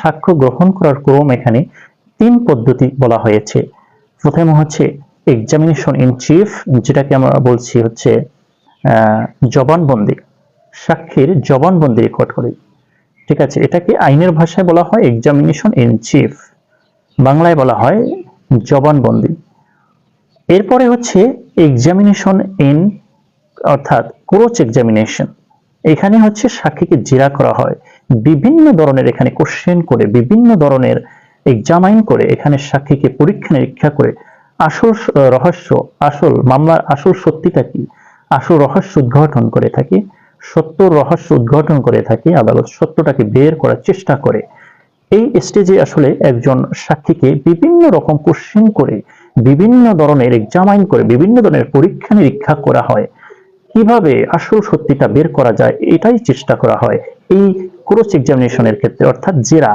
সাক্ষ্য গ্রহণ করার ক্রম এখানে 3 পদ্ধতি বলা হয়েছে। প্রথমে হচ্ছে এক্সামিনেশন ইন চিফ, যেটাকে আমরা বলছি হচ্ছে জবানবন্দি, সাক্ষীর জবানবন্দি রেকর্ড করে। ঠিক আছে, এটাকে আইনের ভাষায় বলা হয় এক্সামিনেশন ইন চিফ, বাংলায় বলা হয় জবানবন্দি। এরপরে হচ্ছে এক্সামিনেশন ইন, অর্থাৎ ক্রস এক্সামিনেশন। এখানে হচ্ছে সাক্ষীকে জেরা করা হয়, বিভিন্ন ধরনের এখানে কোশ্চেন করে, বিভিন্ন ধরনের এক্সামাইন করে, এখানে সাক্ষীকে পরীক্ষা নিরীক্ষা করে আসল রহস্য, আসল মামলার আসল সত্যিটা কি, আসল রহস্য উদ্ঘাটন করে থাকে, সত্য রহস্য উদ্ঘাটন করে থাকে আদালত, সত্যটাকে বের করার চেষ্টা করে। এই স্টেজে আসলে একজন সাক্ষীকে বিভিন্ন রকম কোশ্চেন করে, বিভিন্ন ধরনের এক্সামাইন করে, বিভিন্ন ধরনের পরীক্ষা নিরীক্ষা করা হয়, কিভাবে আসল সত্যিটা বের করা যায় এটাই চেষ্টা করা হয় এই ক্রস এক্সামিনেশনের ক্ষেত্রে, অর্থাৎ জেরা।